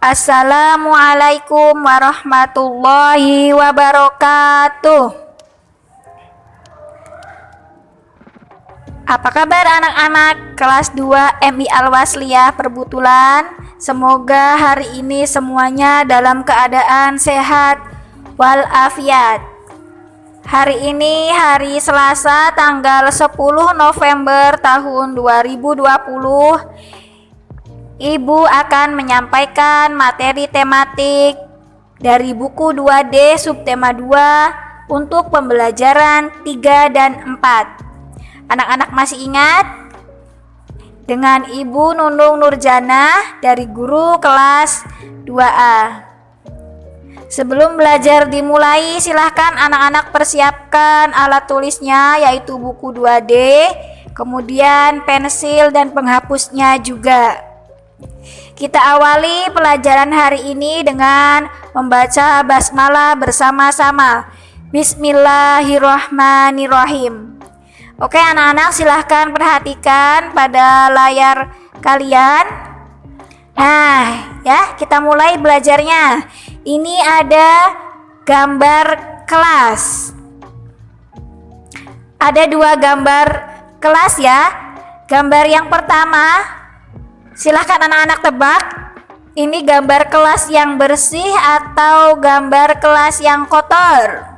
Assalamualaikum warahmatullahi wabarakatuh. Apa kabar anak-anak kelas 2 MI Al-Wasliyah Perbutulan? Semoga hari ini semuanya dalam keadaan sehat walafiat. Hari ini hari Selasa tanggal 10 November tahun 2020. Ibu akan menyampaikan materi tematik dari buku 2D subtema 2 untuk pembelajaran 3 dan 4. Anak-anak masih ingat? Dengan Ibu Nunung Nurjanah dari guru kelas 2A. Sebelum belajar dimulai, silahkan anak-anak persiapkan alat tulisnya, yaitu buku 2D, kemudian pensil dan penghapusnya juga. Kita awali pelajaran hari ini dengan membaca basmalah bersama-sama. Bismillahirrahmanirrahim. Oke anak-anak, silahkan perhatikan pada layar kalian. Nah ya, kita mulai belajarnya. Ini ada gambar kelas. Ada 2 gambar kelas ya. Gambar yang pertama, silahkan anak-anak tebak, ini gambar kelas yang bersih atau gambar kelas yang kotor.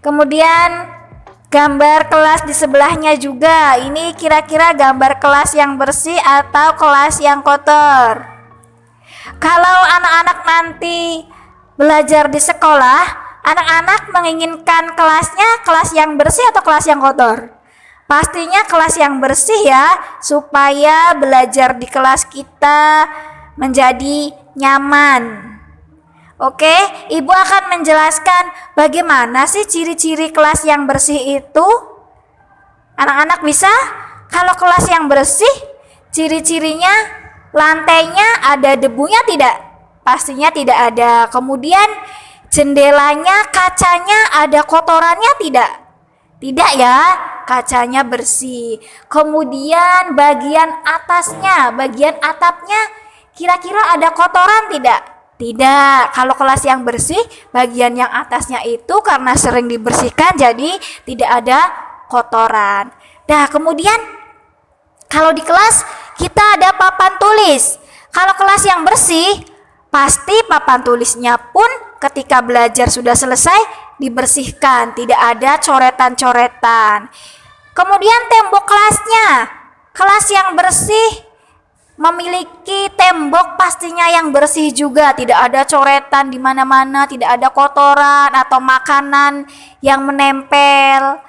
Kemudian gambar kelas di sebelahnya juga, ini kira-kira gambar kelas yang bersih atau kelas yang kotor. Kalau anak-anak nanti belajar di sekolah, anak-anak menginginkan kelasnya kelas yang bersih atau kelas yang kotor? Pastinya kelas yang bersih ya, supaya belajar di kelas kita menjadi nyaman. Oke, Ibu akan menjelaskan bagaimana sih ciri-ciri kelas yang bersih itu. Anak-anak bisa? Kalau kelas yang bersih, ciri-cirinya lantainya ada debunya tidak? Pastinya tidak ada. Kemudian jendelanya, kacanya ada kotorannya tidak? Tidak ya, kacanya bersih. Kemudian bagian atasnya, bagian atapnya kira-kira ada kotoran tidak? Tidak. Kalau kelas yang bersih, bagian yang atasnya itu karena sering dibersihkan jadi tidak ada kotoran. Nah, kemudian kalau di kelas kita ada papan tulis. Kalau kelas yang bersih, pasti papan tulisnya pun ketika belajar sudah selesai dibersihkan, tidak ada coretan-coretan. Kemudian tembok kelasnya, kelas yang bersih memiliki tembok pastinya yang bersih juga, tidak ada coretan di mana-mana, tidak ada kotoran atau makanan yang menempel.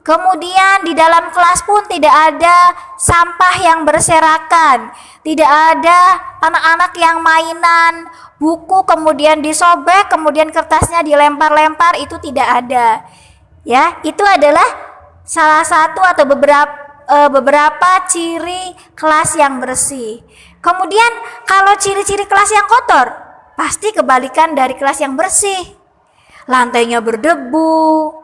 Kemudian di dalam kelas pun tidak ada sampah yang berserakan, tidak ada anak-anak yang mainan, buku kemudian disobek, kemudian kertasnya dilempar-lempar, itu tidak ada. Ya, itu adalah salah satu atau beberapa ciri kelas yang bersih. Kemudian kalau ciri-ciri kelas yang kotor, pasti kebalikan dari kelas yang bersih. Lantainya berdebu,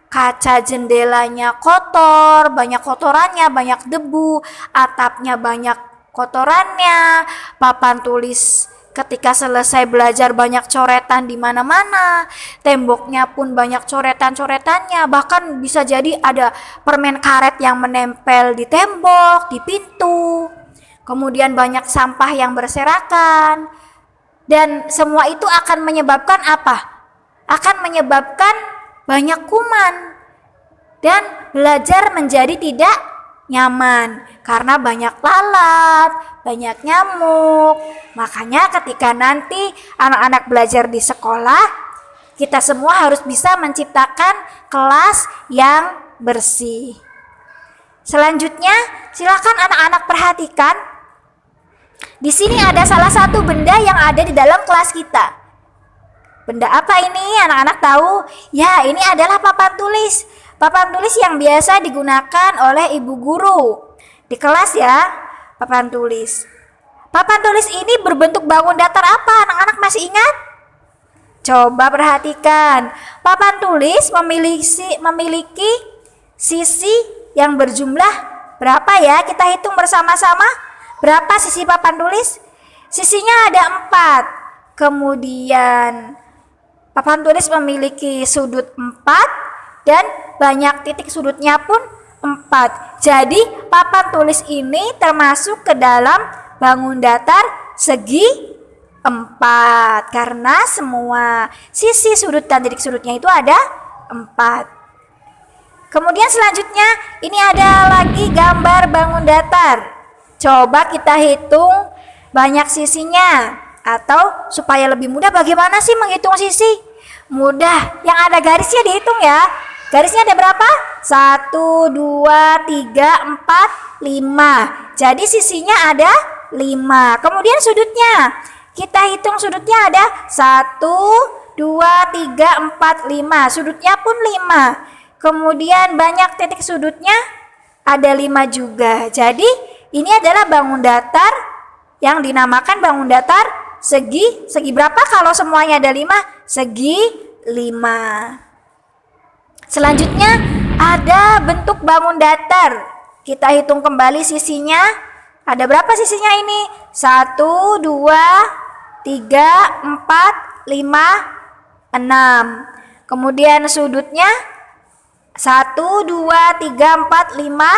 kaca jendelanya kotor, banyak kotorannya, banyak debu, atapnya banyak kotorannya, papan tulis ketika selesai belajar banyak coretan di mana-mana, temboknya pun banyak coretan-coretannya, bahkan bisa jadi ada permen karet yang menempel di tembok, di pintu. Kemudian banyak sampah yang berserakan. Dan semua itu akan menyebabkan apa? Akan menyebabkan banyak kuman dan belajar menjadi tidak nyaman karena banyak lalat, banyak nyamuk. Makanya ketika nanti anak-anak belajar di sekolah, kita semua harus bisa menciptakan kelas yang bersih. Selanjutnya, silakan anak-anak perhatikan. Di sini ada salah satu benda yang ada di dalam kelas kita. Benda apa ini? Anak-anak tahu? Ya, ini adalah papan tulis. Papan tulis yang biasa digunakan oleh ibu guru di kelas ya, papan tulis. Papan tulis ini berbentuk bangun datar apa? Anak-anak masih ingat? Coba perhatikan. Papan tulis memiliki sisi yang berjumlah berapa ya? Kita hitung bersama-sama. Berapa sisi papan tulis? Sisinya ada 4. Kemudian papan tulis memiliki sudut 4 dan banyak titik sudutnya pun 4. Jadi papan tulis ini termasuk ke dalam bangun datar segi 4 karena semua sisi sudut dan titik sudutnya itu ada 4. Kemudian selanjutnya ini ada lagi gambar bangun datar. Coba kita hitung banyak sisinya, atau supaya lebih mudah bagaimana sih menghitung sisi? Mudah, yang ada garisnya dihitung ya. Garisnya ada berapa? 1, 2, 3, 4, 5. Jadi sisinya ada 5. Kemudian sudutnya, kita hitung sudutnya ada 1, 2, 3, 4, 5. Sudutnya pun 5. Kemudian banyak titik sudutnya ada 5 juga. Jadi ini adalah bangun datar yang dinamakan bangun datar segi berapa kalau semuanya ada 5? Segi 5. Selanjutnya ada bentuk bangun datar. Kita hitung kembali sisinya. Ada berapa sisinya ini? 1, 2, 3, 4, 5, 6. Kemudian sudutnya 1, 2, 3, 4, 5,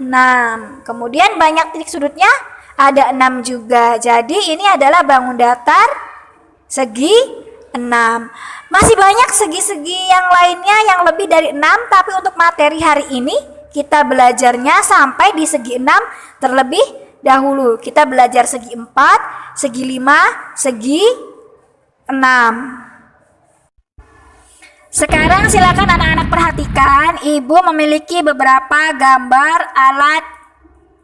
6. Kemudian banyak titik sudutnya ada 6 juga. Jadi ini adalah bangun datar segi 6. Masih banyak segi-segi yang lainnya yang lebih dari 6, tapi untuk materi hari ini kita belajarnya sampai di segi 6 terlebih dahulu. Kita belajar segi 4, segi 5, segi 6. Sekarang silakan anak-anak perhatikan, Ibu memiliki beberapa gambar alat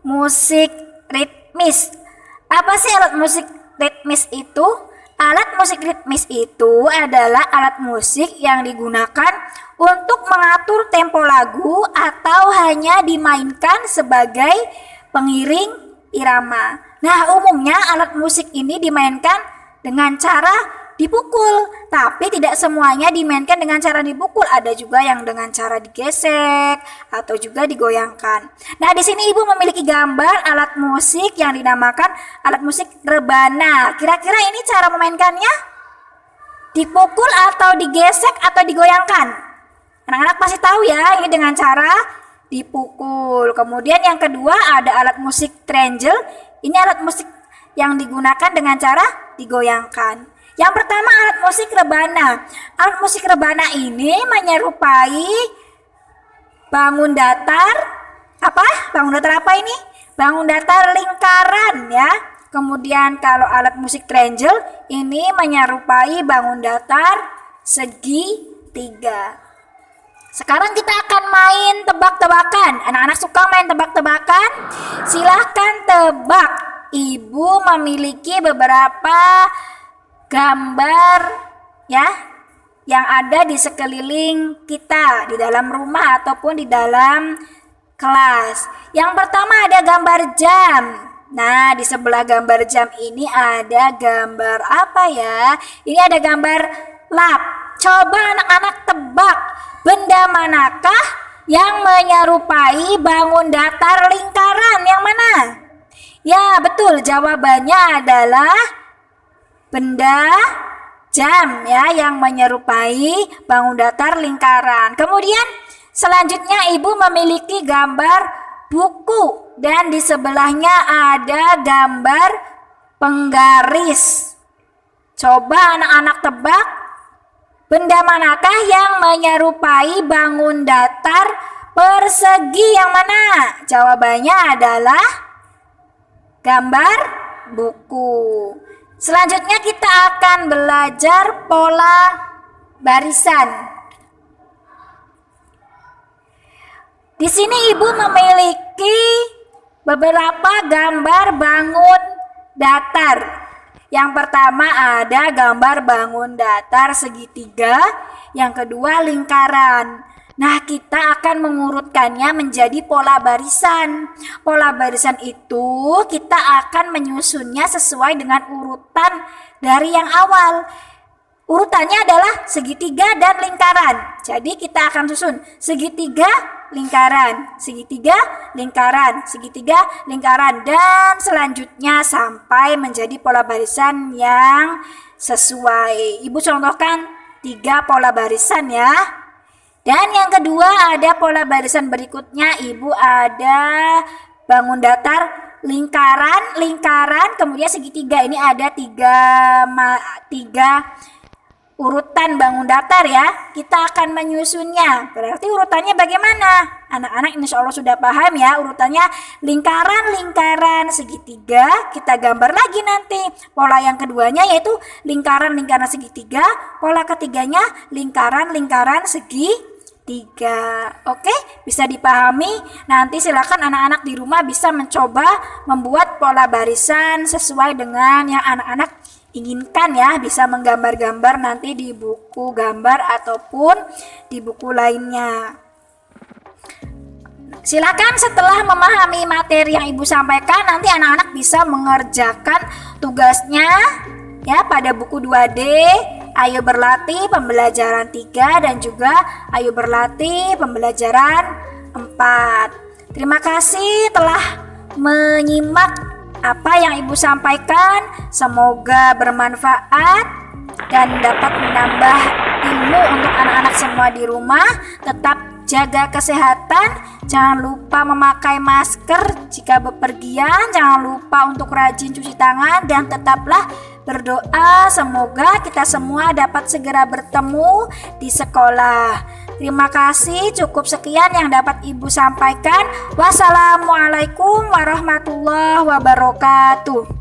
musik ritmis. Apa sih alat musik ritmis itu? Alat musik ritmis itu adalah alat musik yang digunakan untuk mengatur tempo lagu atau hanya dimainkan sebagai pengiring irama. Nah, umumnya alat musik ini dimainkan dengan cara dipukul, tapi tidak semuanya dimainkan dengan cara dipukul. Ada juga yang dengan cara digesek atau juga digoyangkan. Nah, di sini Ibu memiliki gambar alat musik yang dinamakan alat musik rebana. Kira-kira ini cara memainkannya? Dipukul atau digesek atau digoyangkan? Anak-anak pasti tahu ya, ini dengan cara dipukul. Kemudian yang kedua ada alat musik triangle. Ini alat musik yang digunakan dengan cara digoyangkan. Yang pertama alat musik rebana. Alat musik rebana ini menyerupai bangun datar. Apa? Bangun datar apa ini? Bangun datar lingkaran ya. Kemudian kalau alat musik triangle ini menyerupai bangun datar segi 3. Sekarang kita akan main tebak-tebakan. Anak-anak suka main tebak-tebakan? Silahkan tebak. Ibu memiliki beberapa gambar ya yang ada di sekeliling kita, di dalam rumah ataupun di dalam kelas. Yang pertama ada gambar jam. Nah, di sebelah gambar jam ini ada gambar apa ya? Ini ada gambar lap. Coba anak-anak tebak, benda manakah yang menyerupai bangun datar lingkaran? Yang mana? Ya, betul, jawabannya adalah benda jam ya yang menyerupai bangun datar lingkaran. Kemudian selanjutnya Ibu memiliki gambar buku dan di sebelahnya ada gambar penggaris. Coba anak-anak tebak, benda manakah yang menyerupai bangun datar persegi? Yang mana? Jawabannya adalah gambar buku. Selanjutnya kita akan belajar pola barisan. Di sini Ibu memiliki beberapa gambar bangun datar. Yang pertama ada gambar bangun datar segitiga, yang kedua lingkaran. Nah, kita akan mengurutkannya menjadi pola barisan. Pola barisan itu kita akan menyusunnya sesuai dengan urutan dari yang awal. Urutannya adalah segitiga dan lingkaran. Jadi kita akan susun segitiga, lingkaran, segitiga, lingkaran, segitiga, lingkaran, dan selanjutnya sampai menjadi pola barisan yang sesuai. Ibu contohkan 3 pola barisan ya. Dan yang kedua ada pola barisan berikutnya, Ibu ada bangun datar, lingkaran, lingkaran, kemudian segitiga. Ini ada 3 urutan bangun datar ya. Kita akan menyusunnya. Berarti urutannya bagaimana? Anak-anak insya Allah sudah paham ya. Urutannya lingkaran, lingkaran, segitiga. Kita gambar lagi nanti. Pola yang keduanya yaitu lingkaran, lingkaran, segitiga. Pola ketiganya lingkaran, lingkaran, segitiga. Oke, bisa dipahami. Nanti silakan anak-anak di rumah bisa mencoba membuat pola barisan sesuai dengan yang anak-anak inginkan ya, bisa menggambar-gambar nanti di buku gambar ataupun di buku lainnya. Silakan setelah memahami materi yang Ibu sampaikan, nanti anak-anak bisa mengerjakan tugasnya ya pada buku 2D. Ayo berlatih pembelajaran 3 dan juga ayo berlatih pembelajaran 4. Terima kasih telah menyimak apa yang Ibu sampaikan. Semoga bermanfaat dan dapat menambah ilmu untuk anak-anak semua di rumah. Tetap jaga kesehatan, jangan lupa memakai masker jika bepergian, jangan lupa untuk rajin cuci tangan, dan tetaplah berdoa semoga kita semua dapat segera bertemu di sekolah. Terima kasih, cukup sekian yang dapat Ibu sampaikan. Wassalamualaikum warahmatullahi wabarakatuh.